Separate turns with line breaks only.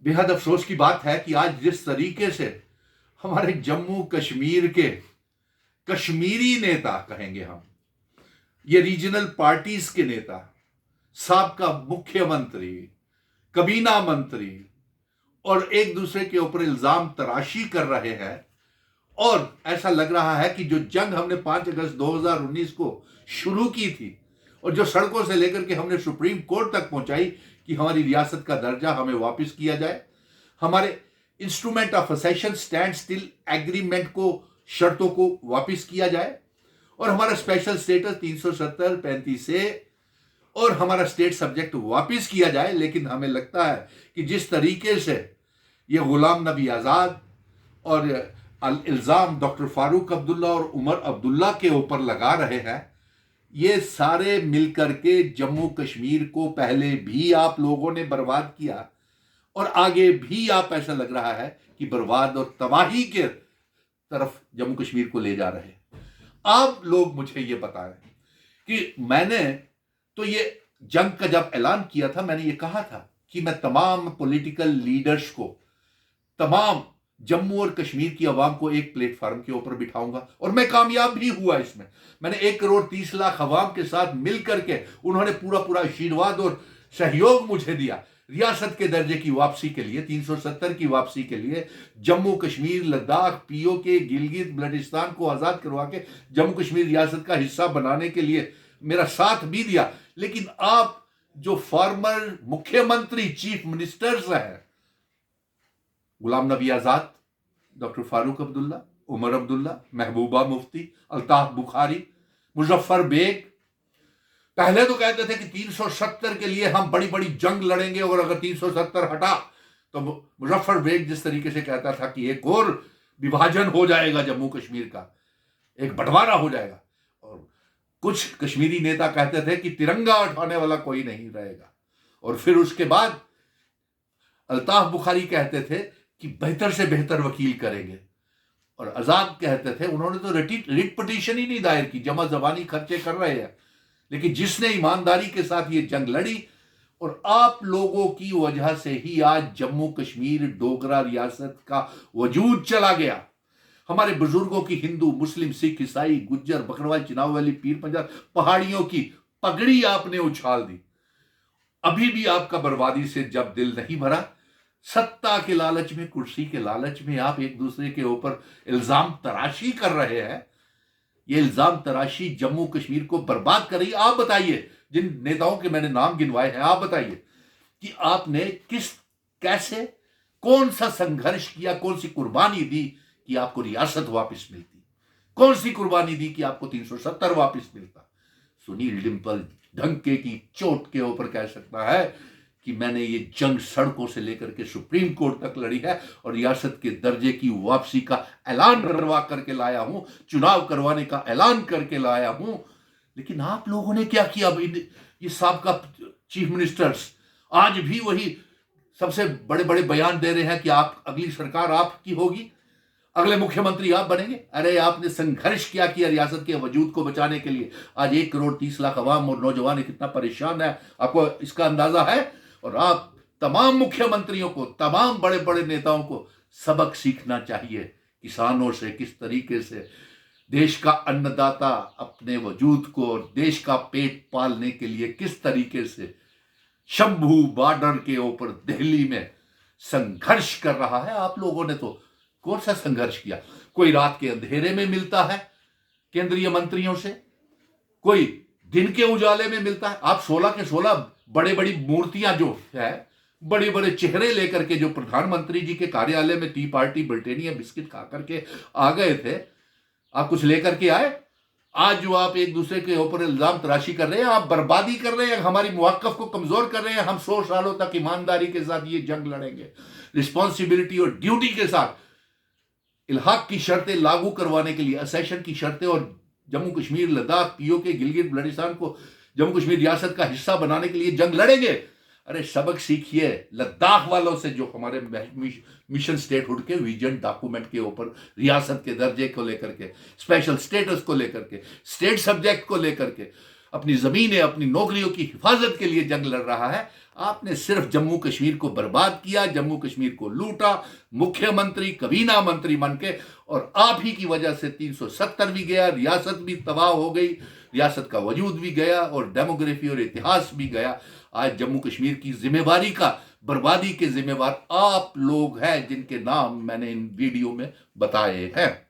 बेहद अफसोस की बात है कि आज जिस तरीके से हमारे जम्मू कश्मीर के कश्मीरी नेता कहेंगे हम, ये रीजनल पार्टीज के नेता, साबका मुख्यमंत्री, कबीना मंत्री और एक दूसरे के ऊपर इल्जाम तराशी कर रहे हैं। और ऐसा लग रहा है कि जो जंग हमने 5 अगस्त 2019 को शुरू की थी और जो सड़कों से लेकर के हमने सुप्रीम कोर्ट तक पहुंचाई कि हमारी रियासत का दर्जा हमें वापस किया जाए, हमारे instrument of accession standstill agreement को, शर्तों को वापस किया जाए और हमारा स्पेशल स्टेटस 370 35 से और हमारा स्टेट सब्जेक्ट वापस किया जाए। लेकिन हमें लगता है कि जिस तरीके से ये गुलाम नबी आज़ाद और इल्ज़ाम डॉक्टर फारूक अब्दुल्ला और उमर अब्दुल्ला के ऊपर लगा रहे हैं, ये सारे मिलकर के जम्मू कश्मीर को पहले भी आप लोगों ने बर्बाद किया और आगे भी आप, ऐसा लग रहा है कि बर्बाद और तबाही के तरफ जम्मू कश्मीर को ले जा रहे हैं। आप लोग मुझे ये बताएं कि मैंने तो ये जंग का जब ऐलान किया था, मैंने ये कहा था कि मैं तमाम पॉलिटिकल लीडर्स को, तमाम जम्मू और कश्मीर की आवाम को एक प्लेटफॉर्म के ऊपर बिठाऊंगा और मैं कामयाब भी हुआ इसमें। मैंने 1,30,00,000 आवाम के साथ मिलकर के उन्होंने पूरा पूरा आशीर्वाद और सहयोग मुझे दिया रियासत के दर्जे की वापसी के लिए, 370 की वापसी के लिए, जम्मू कश्मीर, लद्दाख, पीओके, गिलगित बल्टिस्तान को आजाद करवा के जम्मू कश्मीर रियासत का हिस्सा बनाने के लिए मेरा साथ भी दिया। लेकिन आप जो फॉर्मर मुख्यमंत्री, चीफ मिनिस्टर्स हैं, गुलाम नबी आजाद, डॉक्टर फारूक अब्दुल्ला, उमर अब्दुल्ला, महबूबा मुफ्ती, अल्ताफ बुखारी, मुजफ्फर बेग, पहले तो कहते थे कि 370 के लिए हम बड़ी बड़ी जंग लड़ेंगे और अगर 370 हटा तो मुजफ्फर बेग जिस तरीके से कहता था कि एक और विभाजन हो जाएगा जम्मू कश्मीर का, एक बंटवारा हो जाएगा, और कुछ कश्मीरी नेता कहते थे कि तिरंगा उठाने वाला कोई नहीं रहेगा। और फिर उसके बाद अल्ताफ बुखारी कहते थे कि बेहतर से बेहतर वकील करेंगे, और आजाद कहते थे, उन्होंने तो रिट पिटीशन ही नहीं दायर की, जमा जबानी खर्चे कर रहे हैं, लेकिन जिसने ईमानदारी के साथ ये जंग लड़ी और आप लोगों की वजह से ही आज जम्मू कश्मीर डोगरा रियासत का वजूद चला गया। हमारे बुजुर्गों की हिंदू, मुस्लिम, सिख, ईसाई, गुज्जर, बकरवाल, चिनाव वाली, पीर पंजाब पहाड़ियों की पगड़ी आपने उछाल दी। अभी भी आपका बर्बादी से जब दिल नहीं भरा, सत्ता के लालच में, कुर्सी के लालच में आप एक दूसरे के ऊपर इल्जाम तराशी कर रहे हैं। ये इल्जाम तराशी जम्मू कश्मीर को बर्बाद कर रही है। आप बताइए, जिन नेताओं के मैंने नाम गिनवाए हैं, आप बताइए कि आपने किस, कैसे, कौन सा संघर्ष किया, कौन सी कुर्बानी दी कि आपको रियासत वापस मिलती, कौन सी कुर्बानी दी कि आपको 370 वापस मिलता। सुनील डिंपल ढंके की चोट के ऊपर कह सकता है कि मैंने ये जंग सड़कों से लेकर के सुप्रीम कोर्ट तक लड़ी है और रियासत के दर्जे की वापसी का ऐलान करवा करके लाया हूं, चुनाव करवाने का ऐलान करके लाया हूं। लेकिन आप लोगों ने क्या किया? ये साबका चीफ मिनिस्टर्स आज भी वही सबसे बड़े बड़े बयान दे रहे हैं कि आप, अगली सरकार आपकी होगी, अगले मुख्यमंत्री आप बनेंगे। अरे आपने संघर्ष क्या किया रियासत के वजूद को बचाने के लिए? आज 1,30,00,000 अवाम और नौजवान कितना परेशान है, आपको इसका अंदाजा है? और आप तमाम मुख्यमंत्रियों को, तमाम बड़े बड़े नेताओं को सबक सीखना चाहिए किसानों से, किस तरीके से देश का अन्नदाता अपने वजूद को और देश का पेट पालने के लिए किस तरीके से शंभू बॉर्डर के ऊपर दिल्ली में संघर्ष कर रहा है। आप लोगों ने तो कौन सा संघर्ष किया? कोई रात के अंधेरे में मिलता है केंद्रीय मंत्रियों से, कोई दिन के उजाले में मिलता है। आप 16 के 16 बड़े बड़ी मूर्तियां जो है, बड़े बड़े चेहरे लेकर के जो प्रधानमंत्री जी के कार्यालय में टी पार्टी ब्रिटेनिया बिस्किट खा करके आ गए थे, आप कुछ लेकर के आए? आज जो आप एक दूसरे के ऊपर इल्जाम तराशी कर रहे हैं, आप बर्बादी कर रहे हैं, हमारी मुवाक्कफ को कमजोर कर रहे हैं। हम 100 सालों तक ईमानदारी के साथ ये जंग लड़ेंगे, रिस्पॉन्सिबिलिटी और ड्यूटी के साथ, इल्हाक की शर्तें लागू करवाने के लिए, असेशन की शर्तें और जम्मू कश्मीर, लद्दाख, पीओके, गिलगित बल्टिस्तान को जम्मू कश्मीर रियासत का हिस्सा बनाने के लिए जंग लड़ेंगे। अरे सबक सीखिए लद्दाख वालों से, जो हमारे मिशन स्टेटहुड के विजन डॉक्यूमेंट के ऊपर रियासत के दर्जे को लेकर के, स्पेशल स्टेटस को लेकर के, स्टेट सब्जेक्ट को लेकर के, अपनी जमीनें, अपनी नौकरियों की हिफाजत के लिए जंग लड़ रहा है। आपने सिर्फ जम्मू कश्मीर को बर्बाद किया, जम्मू कश्मीर को लूटा, मुख्यमंत्री कबीना मंत्री बन के, और आप ही की वजह से 370 भी गया, रियासत भी तबाह हो गई, रियासत का वजूद भी गया और डेमोग्राफी और इतिहास भी गया। आज जम्मू कश्मीर की जिम्मेवारी का, बर्बादी के जिम्मेवार आप लोग हैं जिनके नाम मैंने इन वीडियो में बताए हैं।